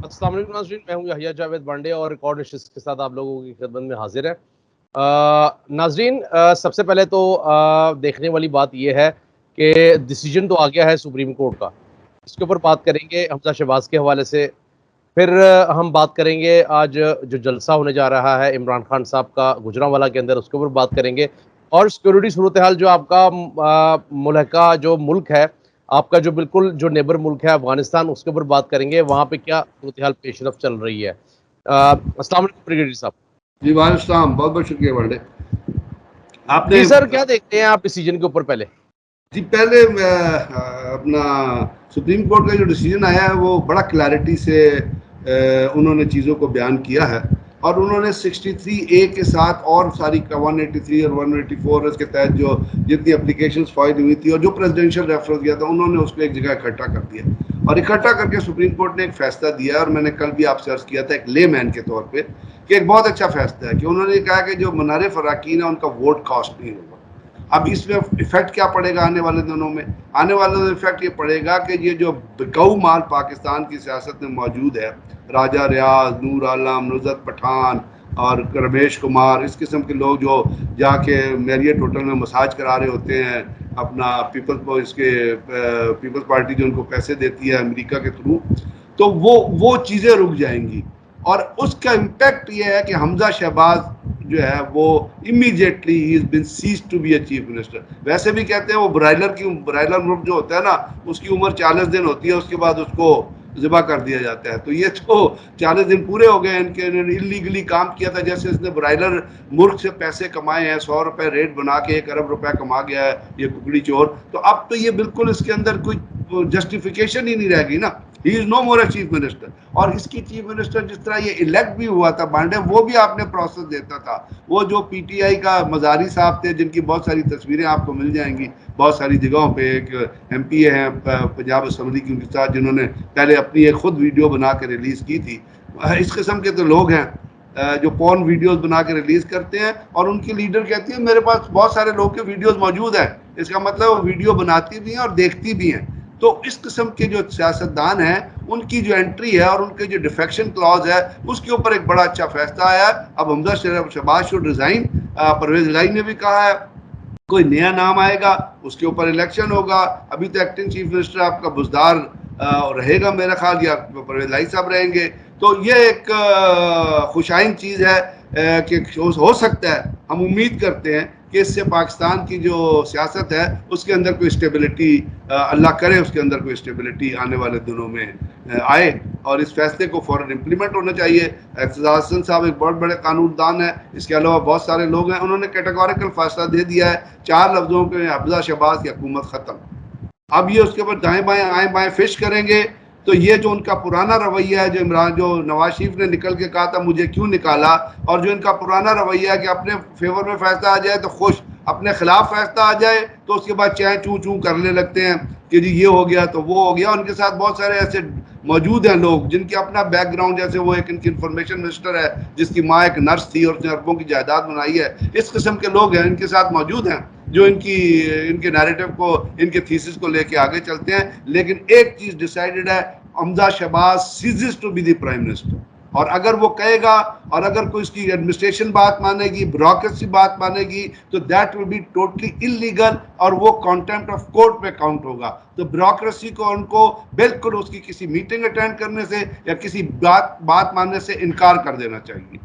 अस्सलाम वालेकुम नाज़रीन, मैं हूं यहिया जावेद बांडे और रिकॉर्ड नशिस्त के साथ आप लोगों की खिदमत में हाजिर है। नाज़रीन, सबसे पहले तो देखने वाली बात यह है कि डिसीजन तो आ गया है सुप्रीम कोर्ट का। इसके ऊपर बात करेंगे हमजा शहबाज के हवाले से। फिर हम बात करेंगे आज जो जलसा होने जा रहा है इमरान खान साहब का गुजरांवाला के अंदर, उसके ऊपर बात करेंगे। और सिक्योरिटी सूरत हाल जो आपका मुल्का जो मुल्क है, आपका जो बिल्कुल जो नेबर मुल्क है अफगानिस्तान, उसके ऊपर बात करेंगे, वहाँ पे क्या सूरत हाल पेशरफ चल रही है। अस्सलाम वालेकुम ब्रिगेडियर साहब। जी वालेकुम, बहुत बहुत शुक्रिया वाले। आपने जी सर, क्या देखते हैं आप डिसीजन के ऊपर पहले? जी पहले अपना सुप्रीम कोर्ट का जो डिसीजन आया है वो बड़ा क्लैरिटी से उन्होंने चीज़ों को बयान किया है और उन्होंने 63A के साथ और सारी 183 और 184 इसके तहत जो जितनी एप्लीकेशंस फाइल हुई थी और जो प्रेसिडेंशियल रेफरेंस दिया था उन्होंने उसको एक जगह इकट्ठा कर दिया और इकट्ठा करके सुप्रीम कोर्ट ने एक फैसला दिया। और मैंने कल भी आपसे अर्ज किया था एक ले मैन के तौर पर कि एक बहुत अच्छा फैसला है कि उन्होंने कहा कि जो मुनारिफ अराकीन है उनका वोट कास्ट नहीं होगा। अब इसमें इफेक्ट क्या पड़ेगा आने वाले दिनों में? आने वाले दिनों में इफेक्ट ये पड़ेगा कि ये जो बिकाऊ माल पाकिस्तान की सियासत में मौजूद है, राजा रियाज, नूर आलम, नुसरत पठान और रमेश कुमार, इस किस्म के लोग जो जाके मैरियट होटल में मसाज करा रहे होते हैं, अपना पीपल्स पार्टी जो उनको पैसे देती है अमेरिका के थ्रू, तो वो चीज़ें रुक जाएंगी। और उसका इम्पैक्ट ये है कि हमजा शहबाज जो है वो इमीडिएटली ही is been ceased to be a chief minister. वैसे भी कहते हैं वो ब्रायलर ग्रुप जो होता है ना, उसकी उम्र 40 दिन होती है, उसके बाद उसको ज़िबा कर दिया जाता है। तो ये तो 40 दिन पूरे हो गए इनके, इलीगली काम किया था। जैसे इसने ब्रायलर मुल्क से पैसे कमाए हैं, 100 रुपये रेट बना के 1 अरब रुपया कमा गया है ये कुकड़ी चोर। तो अब तो ये बिल्कुल इसके अंदर कोई जस्टिफिकेशन ही नहीं रहेगी ना। He is no more a chief minister. और इसकी चीफ मिनिस्टर जिस तरह ये इलेक्ट भी हुआ था बांडे, वो भी आपने प्रोसेस देता था। वो जो पीटीआई का मजारी साहब थे, जिनकी बहुत सारी तस्वीरें आपको मिल जाएंगी बहुत सारी जगहों पे, एक एमपी हैं पंजाब असम्बली की, उनके साथ जिन्होंने पहले अपनी एक खुद वीडियो बना के रिलीज की थी। इस किस्म के तो लोग हैं जो पॉर्न वीडियोस बना के रिलीज करते हैं और उनकी लीडर कहती है मेरे पास बहुत सारे लोग के वीडियोस मौजूद हैं। इसका मतलब वो वीडियो बनाती भी हैं और देखती भी हैं। तो इस किस्म के जो सियासतदान हैं उनकी जो एंट्री है और उनके जो डिफेक्शन क्लॉज है उसके ऊपर एक बड़ा अच्छा फैसला आया। अब हमजा शहबाज शुड रिजाइन। परवेज इलाही ने भी कहा है कोई नया नाम आएगा उसके ऊपर इलेक्शन होगा। अभी तो एक्टिंग चीफ मिनिस्टर आपका बुजदार रहेगा मेरा ख्याल, या परवेज इलाही साहब रहेंगे। तो ये एक खुशाइन चीज़ है कि हो सकता है, हम उम्मीद करते हैं कि इससे पाकिस्तान की जो सियासत है उसके अंदर कोई स्टेबिलिटी, अल्लाह करे उसके अंदर कोई स्टेबिलिटी आने वाले दिनों में आए और इस फैसले को फ़ौरन इम्प्लीमेंट होना चाहिए। एजाज हसन साहब एक बहुत बड़े कानूनदान है, इसके अलावा बहुत सारे लोग हैं, उन्होंने कैटेगोरिकल फैसला दे दिया है 4 लफ्ज़ों के हमजा शहबाज की हुकूमत ख़त्म। अब ये उसके ऊपर दाएँ बाएँ आएँ बाएँ फिश करेंगे तो ये जो उनका पुराना रवैया है, जो नवाज शरीफ ने निकल के कहा था मुझे क्यों निकाला, और जो इनका पुराना रवैया है कि अपने फेवर में फैसला आ जाए तो खुश, अपने खिलाफ फैसला आ जाए तो उसके बाद चाहे चू चू करने लगते हैं कि जी ये हो गया तो वो हो गया। उनके साथ बहुत सारे ऐसे मौजूद हैं लोग जिनके अपना बैकग्राउंड, जैसे वो एक इनकी इंफॉर्मेशन मिनिस्टर है जिसकी माँ एक नर्स थी और उसने अरबों की जायदाद बनाई है। इस किस्म के लोग हैं इनके साथ मौजूद हैं जो इनके नैरेटिव को, इनके थीसिस को लेके आगे चलते हैं। लेकिन एक चीज डिसाइडेड है, Hamza Shehbaz ceases to be the prime minister. और अगर वो कहेगा और अगर कोई इसकी एडमिनिस्ट्रेशन बात मानेगी, ब्यूरोक्रेसी बात मानेगी, तो that will be totally illegal और वो कॉन्टेम्प्ट ऑफ कोर्ट पे काउंट होगा। तो ब्यूरोक्रेसी को उनको बिल्कुल उसकी किसी मीटिंग अटेंड करने से या किसी बात मानने से इनकार कर देना चाहिए।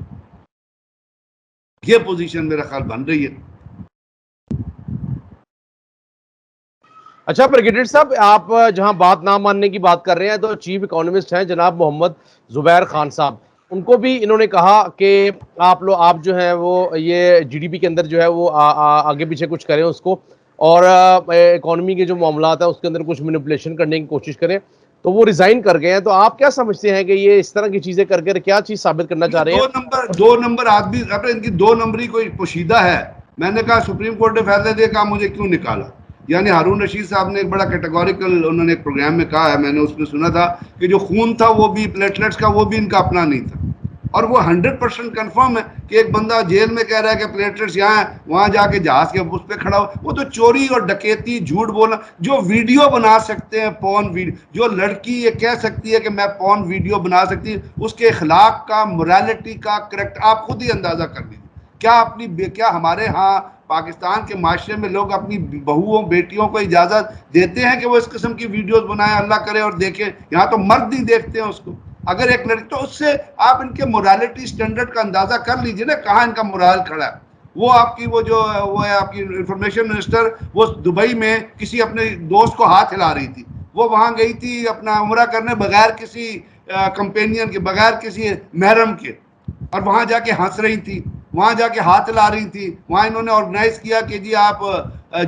ये पोजीशन मेरा ख्याल बन रही है। अच्छा ब्रिगेडियर साहब, आप जहां बात ना मानने की बात कर रहे हैं तो चीफ इकोनॉमिस्ट हैं जनाब मोहम्मद जुबैर खान साहब, उनको भी इन्होंने कहा कि आप जो है वो ये जीडीपी के अंदर जो है वो आगे पीछे कुछ करें उसको, और इकोनॉमी के जो मामलात है उसके अंदर कुछ मैनिपुलेशन करने की कोशिश करें। तो वो रिजाइन कर गए हैं। तो आप क्या समझते हैं कि ये इस तरह की चीजें करके क्या चीज साबित करना चाह रहे हैं? दो नंबर आदमी, अपने इनकी 2 नंबरी कोई पोशीदा है। मैंने कहा सुप्रीम कोर्ट ने फैसले दिया, कहा मुझे क्यों निकाला। यानी हारून रशीद साहब ने एक बड़ा कैटेगोरिकल, उन्होंने एक प्रोग्राम में कहा है, मैंने उसमें सुना था कि जो खून था वो भी प्लेटलेट्स का वो भी इनका अपना नहीं था। और वो 100% कंफर्म है कि एक बंदा जेल में कह रहा है कि प्लेटलेट्स यहाँ है, वहां जाके जहाज के उस पर खड़ा हो। वो तो चोरी और डकैती, झूठ बोलना। जो वीडियो बना सकते हैं पोर्न वीडियो, जो लड़की ये कह सकती है कि मैं पोर्न वीडियो बना सकती हूँ, उसके अखलाक का, मोरालिटी का, करेक्ट आप खुद ही अंदाजा कर लीजिए। क्या हमारे यहाँ पाकिस्तान के माशरे में लोग अपनी बहुओं बेटियों को इजाजत देते हैं कि वो इस किस्म की वीडियोस बनाए, अल्लाह करे और देखें? यहाँ तो मर्द नहीं देखते हैं उसको। अगर एक लड़की, तो उससे आप इनके मोरालिटी स्टैंडर्ड का अंदाजा कर लीजिए ना, कहाँ इनका मोराल खड़ा है। वो आपकी वो है आपकी इंफॉर्मेशन मिनिस्टर, वो दुबई में किसी अपने दोस्त को हाथ हिला रही थी। वो वहां गई थी अपना उम्रा करने बगैर किसी कंपेनियन के, बगैर किसी महरम के, और वहां जाके हंस रही थी, वहां जाके हाथ ला रही थी। वहां इन्होंने ऑर्गेनाइज किया कि जी आप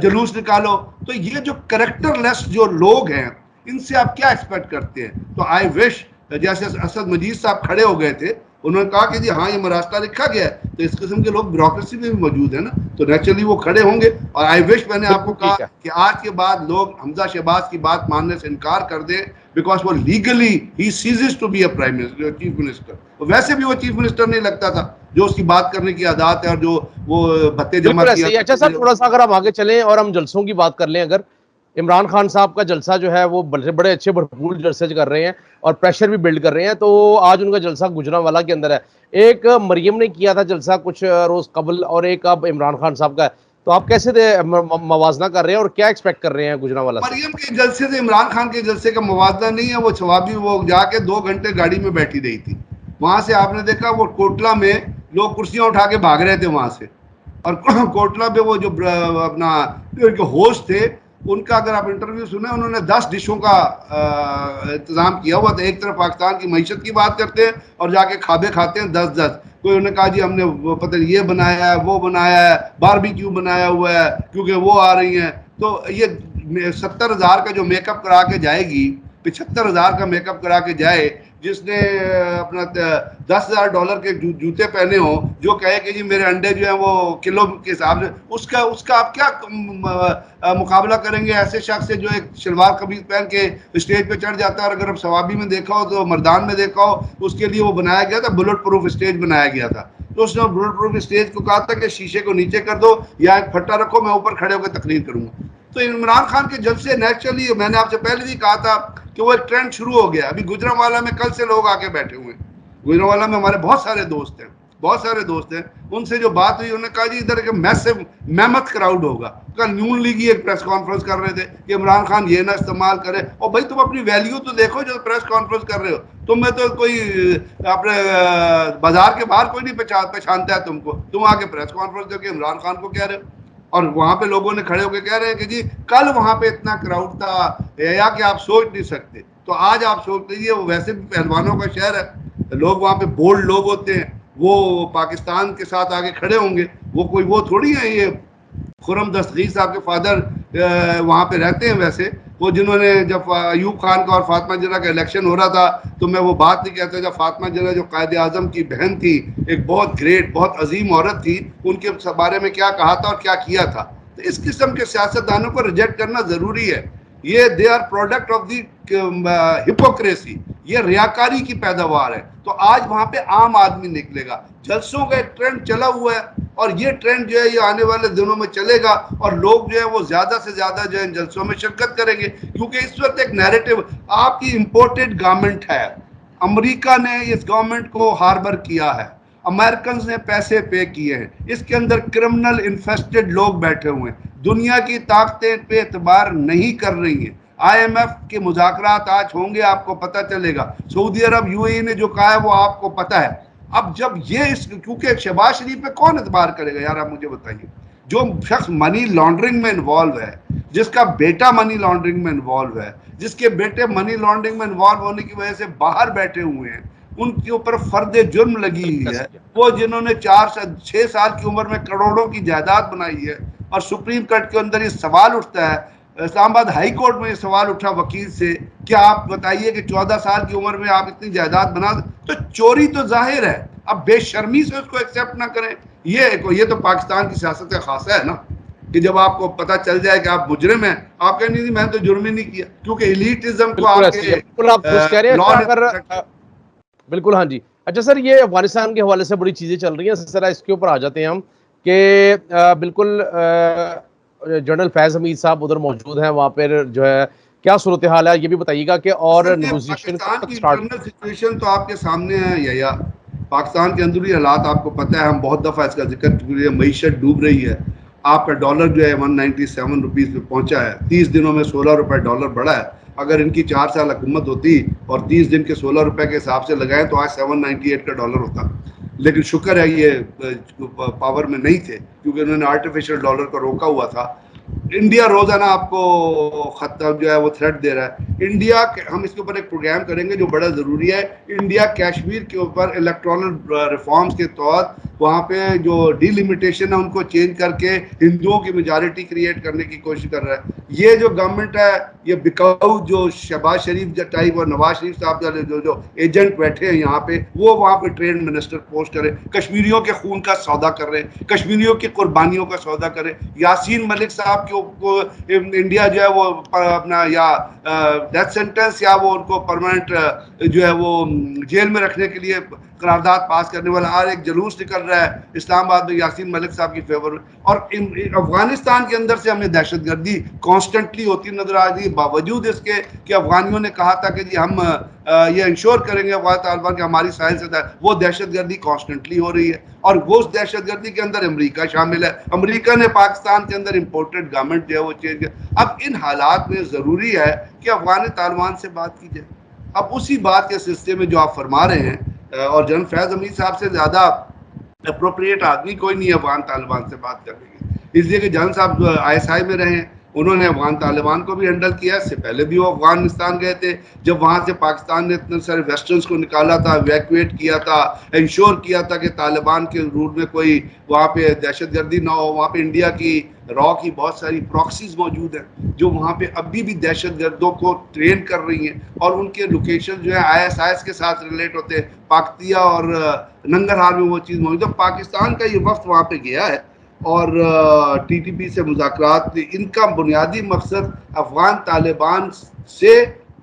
जुलूस निकालो। तो ये जो करेक्टरलेस जो लोग हैं, इनसे आप क्या एक्सपेक्ट करते हैं? तो आई विश, जैसे असद मजीद साहब खड़े हो गए थे, उन्होंने कहा कि जी हाँ ये रास्ता लिखा गया है, तो इस किस्म के लोग ब्यूरोक्रेसी में भी मौजूद है ना, तो नेचुरली वो खड़े होंगे। और आई विश, मैंने आपको कहा कि आज के बाद लोग हमजा शहबाज की बात मानने से इनकार कर दें, बिकॉज वो लीगली ही ceases to be a prime minister, chief minister. वैसे भी वो चीफ मिनिस्टर नहीं लगता था, जो उसकी बात करने की आदत है और जो वो भत्ते जमा किया। अच्छा सर, थोड़ा सा अगर हम आगे चलें और हम जलसों की बात कर लें, अगर इमरान खान साहब का जलसा जो है वो बड़े अच्छे भरपूर जलसे कर रहे हैं और प्रेशर भी बिल्ड कर रहे हैं, तो आज उनका जलसा गुजरांवाला के अंदर है। एक मरियम ने किया था जलसा कुछ रोज कबल, और एक अब इमरान खान साहब का है, तो आप कैसे मवाजना कर रहे हैं और क्या एक्सपेक्ट कर रहे हैं गुजरांवाला से? मरियम के जलसे से इमरान खान के जलसे का मवाजना नहीं है। वो छवाबी, वो जाके 2 घंटे गाड़ी में बैठी रही थी। वहां से आपने देखा वो कोटला में लोग कुर्सियां उठा के भाग रहे थे वहां से, और कोटला पे वो जो अपना होस्ट थे, उनका अगर आप इंटरव्यू सुने, उन्होंने 10 डिशों का इंतजाम किया हुआ था। एक तरफ पाकिस्तान की मईशत की बात करते हैं और जाके खाबे खाते हैं 10-10। कोई उन्होंने कहा जी हमने पता नहीं ये बनाया है, वो बनाया है, बारबेक्यू बनाया हुआ है क्योंकि वो आ रही हैं। तो ये 70,000 का जो मेकअप करा के जाएगी, 75,000 का मेकअप करा के जाए, जिसने अपना $10,000 के जूते पहने हो, जो कहे कि जी मेरे अंडे जो है वो किलो के हिसाब से, उसका आप क्या मुकाबला करेंगे ऐसे शख्स से जो एक शलवार कमीज पहन के स्टेज पे चढ़ जाता है? और अगर आप सवाबी में देखा हो तो मर्दान में देखा हो, उसके लिए वो बनाया गया था, बुलेट प्रूफ स्टेज बनाया गया था। तो उसने बुलेट प्रूफ स्टेज को कहा था कि शीशे को नीचे कर दो या एक फट्टा रखो, मैं ऊपर खड़े होकर तकरीर करूंगा। तो इमरान खान के जलसे नेचुरली, मैंने आपसे पहले भी कहा था कि वो एक ट्रेंड शुरू हो गया। अभी गुजरांवाला में कल से लोग आके बैठे हुए हैं। गुजरांवाला में हमारे बहुत सारे दोस्त हैं, उनसे जो बात हुई, उन्होंने कहा जी इधर के मैसिव मेहमत क्राउड होगा। कल नून लीगी एक प्रेस कॉन्फ्रेंस कर रहे थे कि इमरान खान ये ना इस्तेमाल करे। और भाई तुम अपनी वैल्यू तो देखो जो प्रेस कॉन्फ्रेंस कर रहे हो। तुम्हें तो कोई अपने बाजार के बाहर कोई नहीं पहचानता है तुमको, तुम आके प्रेस कॉन्फ्रेंस करके इमरान खान को कह रहे हो। और वहां पे लोगों ने खड़े होकर कह रहे हैं कि जी कल वहां पे इतना क्राउड था या कि आप सोच नहीं सकते। तो आज आप सोच लीजिए, वो वैसे भी पहलवानों का शहर है, लोग वहां पे बोल्ड लोग होते हैं, वो पाकिस्तान के साथ आगे खड़े होंगे। वो कोई वो थोड़ी है, ये खुरम दस्तगीर साहब के फादर वहां पे रहते हैं। वैसे वो जिन्होंने, जब अयूब खान का और फातिमा जिन्ना का इलेक्शन हो रहा था, तो मैं वो बात नहीं कहता, जब फातिमा जिन्ना जो कायद आजम की बहन थी, एक बहुत ग्रेट, बहुत अजीम औरत थी, उनके बारे में क्या कहा था और क्या किया था। तो इस किस्म के सियासतदानों को रिजेक्ट करना जरूरी है। ये they are product of the hypocrisy, ये रियाकारी की पैदावार है। तो आज वहां पे आम आदमी निकलेगा। जलसों का एक ट्रेंड चला हुआ है और ये ट्रेंड जो है ये आने वाले दिनों में चलेगा, और लोग जो है वो ज्यादा से ज्यादा जो है इन जलसों में शिरकत करेंगे। क्योंकि इस वक्त एक नैरेटिव आपकी इंपोर्टेड गवर्नमेंट है, अमेरिका ने इस गवर्नमेंट को हार्बर किया है, अमेरिकन ने पैसे पे किए हैं, इसके अंदर क्रिमिनल इन्फेस्टेड लोग बैठे हुए हैं, दुनिया की ताकतें पे एतबार नहीं कर रही हैं। IMF के मुज़ाकरात आज होंगे, आपको पता चलेगा। सऊदी अरब UAE ने जो कहा है वो आपको पता है। अब जब ये क्योंकि शहबाज शरीफ पे कौन एतबार करेगा यार, आप मुझे बताइए। जो शख्स मनी लॉन्ड्रिंग में इन्वॉल्व है, जिसका बेटा मनी लॉन्ड्रिंग में इन्वॉल्व है, जिसके बेटे मनी लॉन्ड्रिंग में इन्वॉल्व होने की वजह से बाहर बैठे हुए हैं, उनके ऊपर फर्द जुर्म लगी हुई है। वो जिन्होंने 4-6 साल की उम्र में करोड़ों की जायदाद बनाई है, और सुप्रीम कोर्ट के अंदर ये सवाल उठता है, इस्लामाबाद हाई कोर्ट में ये सवाल उठा वकील से, क्या आप बताइए कि 14 साल की उम्र में आप इतनी जायदाद बना, तो चोरी तो जाहिर है। अब बेशर्मी से उसको एक्सेप्ट ना करें, ये तो पाकिस्तान की सियासत का खासा है ना, कि जब आपको पता चल जाए कि आप मुजरिम हैं, आप कहें नहीं मैंने तो जुर्म ही नहीं किया, क्योंकि एलिटिज्म को आपके बिल्कुल हाँ जी। अच्छा सर, ये अफगानिस्तान के हवाले से बड़ी चीज़ें चल रही हैं, जरा इसके ऊपर आ जाते हैं हम कि बिल्कुल जनरल फैज़ हमीद साहब उधर मौजूद हैं, वहाँ पर जो है क्या सूरत हाल है ये भी बताइएगा कि और असल में नेगोशिएशन कब पाकिस्तान तक की स्टार्ट। इंटरनल सिचुएशन तो आपके सामने है या पाकिस्तान के अंदरूनी हालात आपको पता है, हम बहुत दफ़ा इसका जिक्र किया, मईशत डूब रही है। आपका डॉलर जो है 197 रुपीज़ पे पहुंचा है, 30 दिनों में 16 रुपए डॉलर बढ़ा है। अगर इनकी 4 साल हुकूमत होती और 30 दिन के 16 रुपए के हिसाब से लगाएं तो आज 798 का डॉलर होता। लेकिन शुक्र है ये पावर में नहीं थे, क्योंकि उन्होंने आर्टिफिशियल डॉलर को रोका हुआ था। इंडिया रोजाना आपको खतरा जो है वो थ्रेट दे रहा है। इंडिया, हम इसके ऊपर एक प्रोग्राम करेंगे जो बड़ा जरूरी है। इंडिया कश्मीर के ऊपर इलेक्टोरल रिफॉर्म्स के तहत वहाँ पे जो डिलिमिटेशन है उनको चेंज करके हिंदुओं की मेजॉरिटी क्रिएट करने की कोशिश कर रहा है। ये जो गवर्नमेंट है, ये बिकाऊ जो शहबाज शरीफ टाइप और नवाज शरीफ साहब जो जो एजेंट बैठे हैं यहाँ पे, वो वहाँ पे ट्रेड मिनिस्टर पोस्ट करे, कश्मीरियों के खून का सौदा कर रहे हैं, कश्मीरियों की कुर्बानियों का सौदा करे। यासीन मलिक साहब को इंडिया जो है वो अपना या डेथ सेंटेंस या वो उनको परमानेंट जो है वो जेल में रखने के लिए करारदाद पास करने वाला आज एक जुलूस निकल रहा है इस्लामाबाद में यासीन मलिक साहब की फेवर में। और अफगानिस्तान के अंदर से हमें दहशतगर्दी कॉन्स्टेंटली होती नजर आ रही है, बावजूद इसके कि अफगानियों ने कहा था कि जी हम ये इंश्योर करेंगे अफगान तालिबान की हमारी साइंस है, वो दहशतगर्दी कॉन्स्टेंटली हो रही है। और वो उस दहशतगर्दी के अंदर अमेरिका शामिल है। अमेरिका ने पाकिस्तान के अंदर इम्पोर्टेड गवर्नमेंट जो है वो चेंज किया। अब इन हालात में जरूरी है कि अफगान तालिबान से बात की जाए। अब उसी बात के सिलसिले में जो आप फरमा रहे हैं, और जनरल फैज हमीद साहब से ज्यादा अप्रोप्रिएट आदमी कोई नहीं है अफगान तालिबान से बात करने की, इसलिए कि जनरल साहब ISI में रहे, उन्होंने अफगान तालिबान को भी हैंडल किया। इससे पहले भी वो अफगानिस्तान गए थे, जब वहाँ से पाकिस्तान ने इतने सारे वेस्टर्न्स को निकाला था, इवैक्यूएट किया था, इंश्योर किया था कि तालिबान के रूल में कोई वहाँ पे दहशतगर्दी ना हो। वहाँ पे इंडिया की रॉ की बहुत सारी प्रॉक्सीज मौजूद हैं जो वहाँ पे अभी भी दहशतगर्दों को ट्रेन कर रही हैं, और उनके लोकेशन जो है ISIS के साथ रिलेट होते हैं। पाकतिया और नंगरहार में वो चीज़ मौजूद है। पाकिस्तान का ये वक्त वहाँ पे गया है और TTP से मुज़ाकरात, इनका बुनियादी मकसद अफगान तालिबान से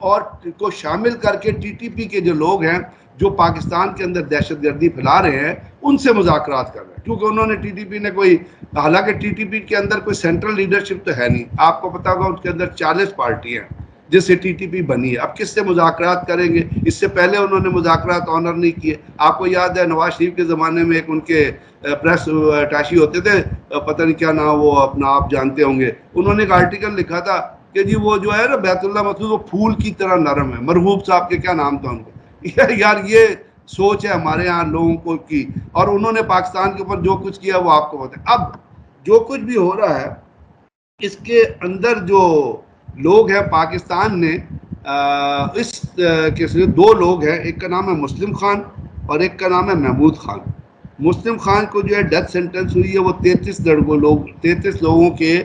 और को शामिल करके TTP के जो लोग हैं जो पाकिस्तान के अंदर दहशतगर्दी फैला रहे हैं उनसे मुज़ाकरात कर रहे हैं, क्योंकि उन्होंने TTP ने कोई, हालांकि TTP के अंदर कोई सेंट्रल लीडरशिप तो है नहीं, आपको पता होगा उसके अंदर 40 पार्टियां जिससे TTP बनी है। अब किससे मुज़ाकरात करेंगे? इससे पहले उन्होंने मुज़ाकरात ऑनर नहीं किए। आपको याद है नवाज शरीफ के ज़माने में एक उनके प्रेस अटैची होते थे, पता नहीं क्या नाम, वो अपना आप जानते होंगे, उन्होंने एक आर्टिकल लिखा था कि जी वो जो है ना बैतुल्ला मसूद वो फूल की तरह नरम है। मरहूब साहब के क्या नाम था उनको। यार ये सोच है हमारे यहाँ लोगों को की, और उन्होंने पाकिस्तान के ऊपर जो कुछ किया वो आपको पता है। अब जो कुछ भी हो रहा है इसके अंदर जो लोग हैं पाकिस्तान ने इस के दो लोग हैं, एक का नाम है मुस्लिम खान और एक का नाम है महमूद खान। मुस्लिम खान को जो है डेथ सेंटेंस हुई है, वो 33 लोगों के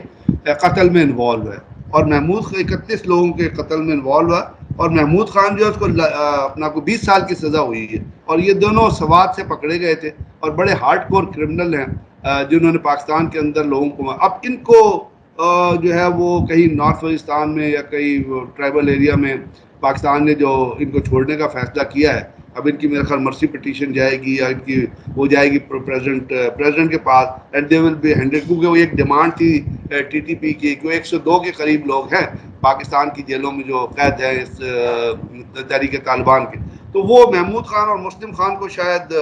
कत्ल में इन्वॉल्व है, और महमूद 31 लोगों के कत्ल में इन्वॉल्व है, और महमूद खान जो है उसको अपना को 20 साल की सज़ा हुई है। और ये दोनों सवात से पकड़े गए थे और बड़े हार्डकोर क्रिमिनल हैं जिन्होंने पाकिस्तान के अंदर लोगों को, अब इनको जो है वो कहीं नॉर्थ वजिस्तान में या कहीं ट्राइबल एरिया में पाकिस्तान ने जो इनको छोड़ने का फैसला किया है, अब इनकी मेरे ख्याल मर्सी पिटीशन जाएगी या इनकी वो जाएगी प्रेसिडेंट के पास, and they will be handed, क्योंकि वो एक डिमांड थी TTP की, क्योंकि 102 के करीब लोग हैं पाकिस्तान की जेलों में जो कैद हैं इस तहरीक तालिबान के। तो वो महमूद खान और मुस्लिम खान को शायद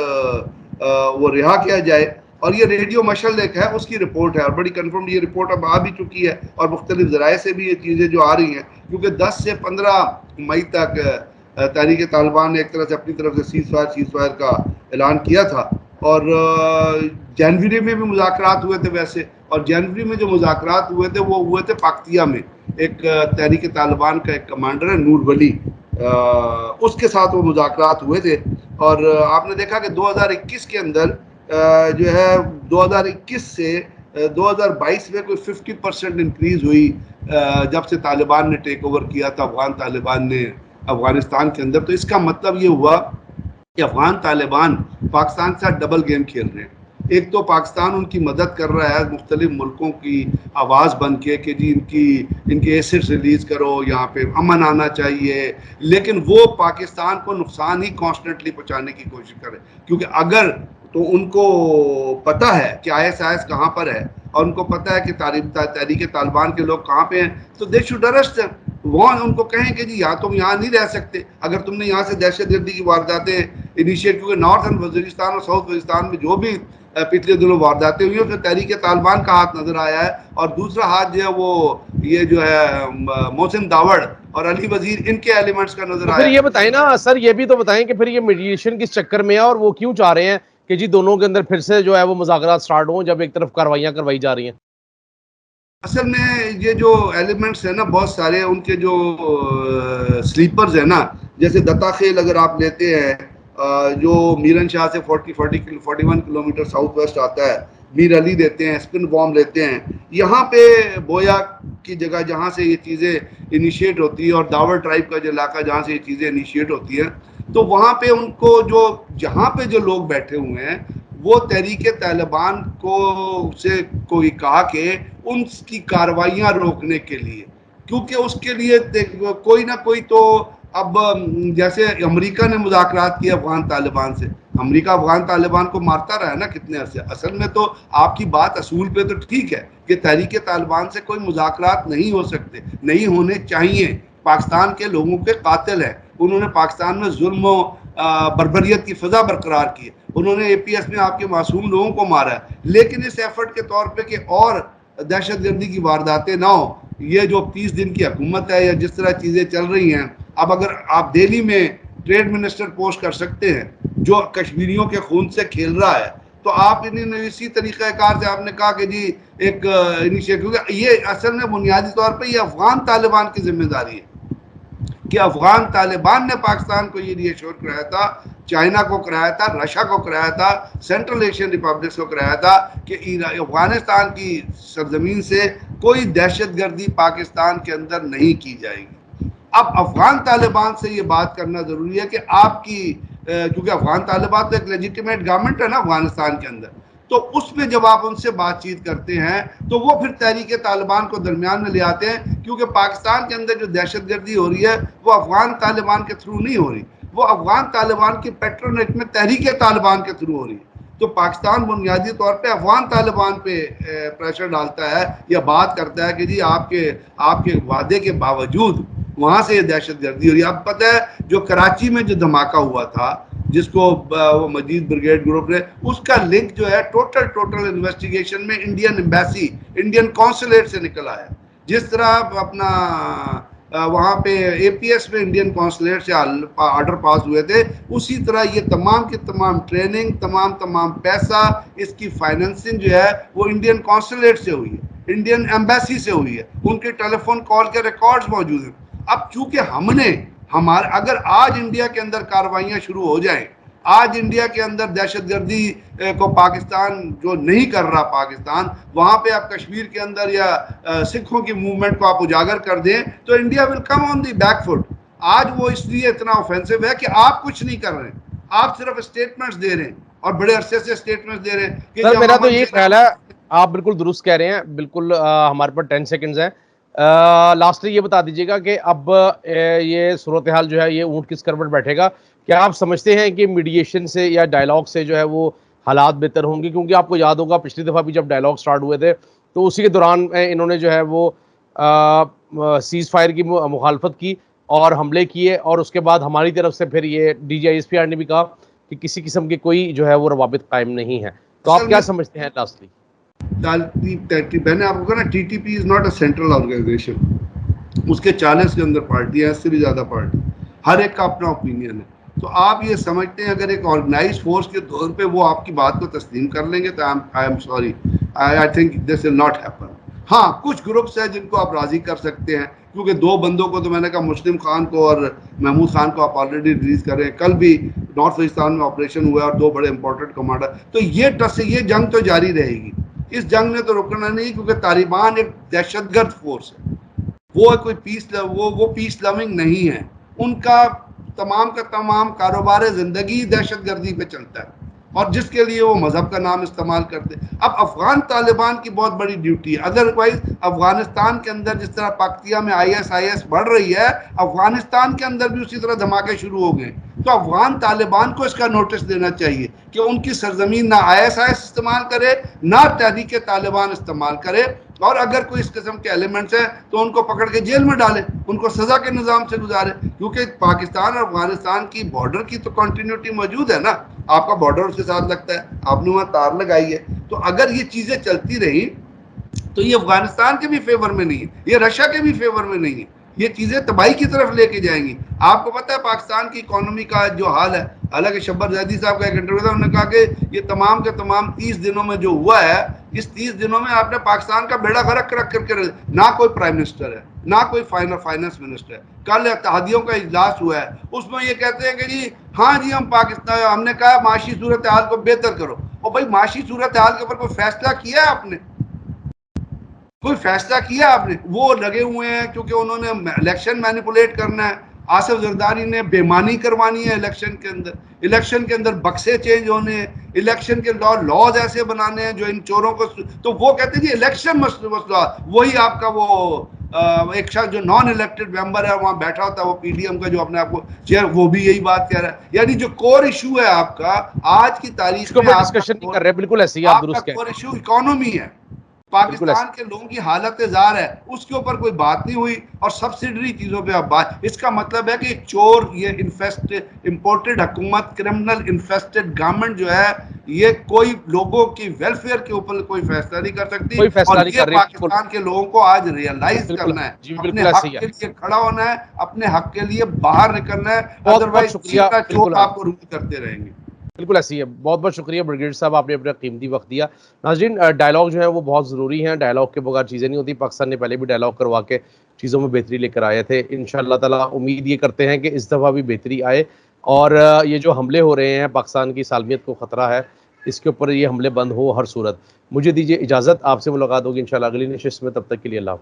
वो रिहा किया जाए। और ये रेडियो मशल एक है, उसकी रिपोर्ट है, और बड़ी कन्फर्म ये रिपोर्ट अब आ भी चुकी है, और मुख्तलिफ ज़राए से भी ये चीज़ें जो आ रही हैं, क्योंकि 10 से 15 मई तक तहरीक तालिबान ने एक तरह से अपनी तरफ से सीज़ फायर का ऐलान किया था, और जनवरी में भी मुज़ाकरात हुए थे वैसे, और जनवरी में जो मुज़ाकरात हुए थे वो हुए थे पाकतिया में। एक तहरीक तालिबान का एक कमांडर है नूर वली, उसके साथ वो मुज़ाकरात हुए थे। और आपने देखा कि 2021 के अंदर जो है 2021 से 2022 में कोई 50% इंक्रीज हुई जब से तालिबान ने टेक ओवर किया था अफगान तालिबान ने अफगानिस्तान के अंदर। तो इसका मतलब ये हुआ कि अफगान तालिबान पाकिस्तान के साथ डबल गेम खेल रहे हैं। एक तो पाकिस्तान उनकी मदद कर रहा है मुख्तलिफ मुल्कों की आवाज़ बन के कि जी इनके एसिड्स रिलीज़ करो, यहाँ पे अमन आना चाहिए, लेकिन वो पाकिस्तान को नुकसान ही कॉन्स्टेंटली पहुँचाने की कोशिश करे। क्योंकि अगर तो उनको पता है कि ISIS कहाँ पर है और उनको पता है कि तहरीक तालिबान के लोग कहाँ पे हैं, तो दे शुड अरेस्ट देम। वो उनको कहें कि जी यहाँ तुम यहाँ नहीं रह सकते, अगर तुमने यहाँ से दहशतगर्दी की वारदातें इनिशिएट, क्योंकि नॉर्थन वजीरिस्तान और साउथ वजीरिस्तान में जो भी पिछले दिनों वारदातें हुई उसमें तहरीक तालिबान का हाथ नजर आया है, और दूसरा हाथ जो है वो ये जो है मोहसिन दावड़ और अली वजीर, इनके एलिमेंट्स का नजर तो आया। फिर ये बताएं ना सर, ये भी तो बताएं कि फिर ये मीडिएशन किस चक्कर में है और वो क्यों चाह रहे हैं कि जी दोनों के अंदर फिर से जो है वो मुज़ाकरात स्टार्ट हो, जब एक तरफ कार्रवाइयां करवाई जा रही हैं। असल में ये जो एलिमेंट्स है ना बहुत सारे, उनके जो स्लीपर्स है ना, जैसे दत्ताखेल अगर आप लेते हैं, जो मीरन शाह से 41 किलोमीटर साउथ वेस्ट आता है, मीर अली देते हैं, स्पिन बॉम्ब लेते हैं, यहाँ पे बोया की जगह जहाँ से ये चीज़ें इनिशिएट होती है और दावर ट्राइब का जो इलाका जहाँ से ये चीज़ें इनिशिएट होती हैं, तो वहाँ पे उनको जो जहाँ पे जो लोग बैठे हुए हैं वो तहरीक तालिबान को से कोई कहा कि उनकी कार्रवाइयाँ रोकने के लिए, क्योंकि उसके लिए कोई ना कोई तो, अब जैसे अमेरिका ने मुज़ाकरात किया अफगान तालिबान से, अमेरिका अफगान तालिबान को मारता रहा है ना कितने अरसे। असल में तो आपकी बात असूल पे तो ठीक है कि तहरीक तालिबान से कोई मुज़ाकरात नहीं हो सकते, नहीं होने चाहिए। पाकिस्तान के लोगों के कातिल हैं, उन्होंने पाकिस्तान में जुल्म बर्बरियत की फ़ज़ा बरकरार की है, उन्होंने APS में आपके मासूम लोगों को मारा है, लेकिन इस एफर्ट के तौर पे कि और दहशतगर्दी की वारदातें ना हो, ये जो 30 दिन की हुकूमत है या जिस तरह चीज़ें चल रही हैं, अब अगर आप दिल्ली में ट्रेड मिनिस्टर पोस्ट कर सकते हैं जो कश्मीरियों के खून से खेल रहा है, तो आप इन्हें इसी तरीक़ाकार से आपने कहा कि जी एक इनिशिएटिव, ये असल में बुनियादी तौर पर ये अफगान तालिबान की जिम्मेदारी है कि अफगान तालिबान ने पाकिस्तान को ये रिएश्योर कराया था, चाइना को कराया था, रशिया को कराया था, सेंट्रल एशियन रिपब्लिक्स को कराया था कि अफगानिस्तान की सरजमीन से कोई दहशतगर्दी पाकिस्तान के अंदर नहीं की जाएगी। अब अफगान तालिबान से ये बात करना ज़रूरी है कि आपकी, क्योंकि अफगान तालिबान तो एक लेजिटिमेट गवर्नमेंट है ना अफगानिस्तान के अंदर, तो उसमें जब आप उनसे बातचीत करते हैं तो वो फिर तहरीक तालिबान को दरमियान में ले आते हैं, क्योंकि पाकिस्तान के अंदर जो दहशतगर्दी हो रही है वो अफगान तालिबान के थ्रू नहीं हो रही, वो अफगान तालिबान की पेट्रोनेट में तहरीक तालिबान के थ्रू हो रही है। तो पाकिस्तान बुनियादी तौर पे अफगान तालिबान पे प्रेशर डालता है या बात करता है कि जी आपके वादे के बावजूद वहाँ से दहशतगर्दी हो रही है। अब पता है जो कराची में जो धमाका हुआ था जिसको वो मजीद ब्रिगेड ग्रुप ने, उसका लिंक जो है टोटल इन्वेस्टिगेशन में इंडियन एम्बेसी, इंडियन कॉन्सुलेट से निकल आया। जिस तरह अपना वहाँ पे APS में इंडियन कॉन्सुलेट से ऑर्डर पास हुए थे, उसी तरह ये तमाम की तमाम ट्रेनिंग, तमाम पैसा, इसकी फाइनेंसिंग जो है वो इंडियन कॉन्सुलेट से हुई है, इंडियन एम्बेसी से हुई है, उनके टेलीफोन कॉल के रिकॉर्ड्स मौजूद हैं। अब चूंकि हमारे अगर आज इंडिया के अंदर कार्रवाइयाँ शुरू हो जाएं, आज इंडिया के अंदर दहशतगर्दी को पाकिस्तान जो नहीं कर रहा, पाकिस्तान वहाँ पे आप कश्मीर के अंदर या सिखों की मूवमेंट को आप उजागर कर दें, तो India will come on the back foot. आज वो इसलिए इतना ऑफेंसिव है कि आप कुछ नहीं कर रहे हैं, आप सिर्फ स्टेटमेंट्स दे रहे हैं और बड़े अरसे से स्टेटमेंट्स दे रहे हैं कि सर मेरा तो ये ख्याल है, आप बिल्कुल दुरुस्त कह रहे हैं, बिल्कुल हमारे पास 10 सेकंड्स हैं। लास्टली ये बता दीजिएगा कि अब ये सूरत हाल जो है ये ऊँट किस करवट बैठेगा, क्या आप समझते हैं कि मीडिएशन से या डायलॉग से जो है वो हालात बेहतर होंगे? क्योंकि आपको याद होगा पिछली दफ़ा भी जब डायलॉग स्टार्ट हुए थे तो उसी के दौरान इन्होंने जो है वो सीज़ फायर की मुखालफत की और हमले किए, और उसके बाद हमारी तरफ से फिर ये DGISPR ने भी कहा कि किसी किस्म के कोई जो है वो रवाबित कायम नहीं है। तो आप क्या समझते हैं लास्टली? मैंने आपको कहा ना, TTP is not a central organization, उसके 40 के अंदर पार्टियां, इससे भी ज्यादा पार्टी, हर एक का अपना ओपिनियन है। तो आप ये समझते हैं अगर एक ऑर्गेनाइज फोर्स के तौर पे वो आपकी बात को तस्लीम कर लेंगे तो I am sorry, I think this will not happen. हाँ, कुछ ग्रुप्स हैं जिनको आप राजी कर सकते हैं, क्योंकि 2 बंदों को तो मैंने कहा, मुस्लिम खान को और महमूद खान को आप ऑलरेडी रिलीज कर रहे हैं, कल भी नॉर्थ वजिस्तान में ऑपरेशन हुआ और 2 बड़े इंपॉर्टेंट कमांडर, तो ये जंग तो जारी रहेगी, इस जंग ने तो रुकना नहीं, क्योंकि तालिबान एक दहशतगर्द फोर्स है, वो कोई पीस लविंग नहीं है, उनका तमाम का तमाम कारोबार जिंदगी दहशतगर्दी पे चलता है। और जिसके लिए वो मजहब का नाम इस्तेमाल करते। अब अफगान तालिबान की बहुत बड़ी ड्यूटी है, अदरवाइज अफगानिस्तान के अंदर जिस तरह पाकतिया में ISIS बढ़ रही है, अफगानिस्तान के अंदर भी उसी तरह धमाके शुरू हो गए। तो अफगान तालिबान को इसका नोटिस देना चाहिए कि उनकी सरजमीन ना ISIS इस्तेमाल करे, ना तहरीक तालिबान इस्तेमाल करे, और अगर कोई इस किस्म के एलिमेंट्स हैं तो उनको पकड़ के जेल में डाले, उनको सजा के निज़ाम से गुजारे, क्योंकि पाकिस्तान और अफगानिस्तान की बॉर्डर की तो कंटिन्यूटी मौजूद है ना, आपका बॉर्डर उसके साथ लगता है, आपने वहाँ तार लगाई है। तो अगर ये चीज़ें चलती रही तो ये अफगानिस्तान के भी फेवर में नहीं है, ये रशिया के भी फेवर में नहीं है, ये चीजें तबाही की तरफ लेके जाएंगी। आपको पता है पाकिस्तान की इकोनॉमी का जो हाल है, हालांकि शब्बर जैदी साहब का एक इंटरव्यू था, उन्होंने कहा कि ये तमाम के तमाम 30 दिनों में जो हुआ है, इस 30 दिनों में आपने पाकिस्तान का बेड़ा गर्क रख करके, ना कोई प्राइम मिनिस्टर है, ना कोई फाइनेंस मिनिस्टर है। कल इत्तेहादियों का इजलास हुआ है, उसमें ये कहते हैं कि जी हाँ जी हम पाकिस्तान, हमने कहा माशी सूरत हाल को बेहतर करो। और भाई माशी सूरत हाल के ऊपर कोई फैसला किया है आपने? कोई फैसला किया आपने? वो लगे हुए हैं क्योंकि उन्होंने इलेक्शन मैनिपुलेट करना है। आसिफ जरदारी ने बेमानी करवानी है इलेक्शन के अंदर बक्से चेंज होने हैं, इलेक्शन के लॉज ऐसे बनाने हैं जो इन चोरों को, तो वो कहते हैं जी इलेक्शन मसला। वही आपका वो एक शख्स जो नॉन इलेक्टेड मेंबर है वहां बैठा होता है, वो PDM का जो अपने आप को चेयर, वो भी यही बात कह रहा है। यानी जो कोर इशू है आपका आज की तारीख में, डिस्कशन नहीं कर रहे, बिल्कुल ऐसे ही आप दुरुस्त कोर इशू इकोनॉमी है, पाकिस्तान के लोगों की हालत जार है, उसके ऊपर कोई बात नहीं हुई, और सब्सिडरी चीजों पे अब बात। इसका मतलब है कि चोर, ये इंपोर्टेड हुकूमत, क्रिमिनल इन्फेस्टेड गवर्नमेंट जो है, ये कोई लोगों की वेलफेयर के ऊपर कोई फैसला नहीं कर सकती। और ये पाकिस्तान के लोगों को आज रियलाइज करना है, अपने हक के लिए खड़ा होना है, अपने हक के लिए बाहर निकलना है, अदरवाइज चोर आपको रूल करते रहेंगे। बिल्कुल ऐसी है। बहुत बहुत शुक्रिया ब्रिगेडियर साहब, आपने अपना कीमती वक्त दिया। नाज़रीन, डायलॉग जो है वो बहुत ज़रूरी है, डायलॉग के बगैर चीज़ें नहीं होती। पाकिस्तान ने पहले भी डायलॉग करवा के चीज़ों में बेहतरी लेकर आए थे। इंशाअल्लाह ताला उम्मीद ये करते हैं कि इस दफ़ा भी बेहतरी आए, और ये जो हमले हो रहे हैं, पाकिस्तान की सालमियत को ख़तरा है, इसके ऊपर ये हमले बंद हो हर सूरत। मुझे दीजिए इजाज़त, आपसे मुलाकात होगी इंशाअल्लाह अगली नशिस्त में, तब तक के लिए अल्लाह।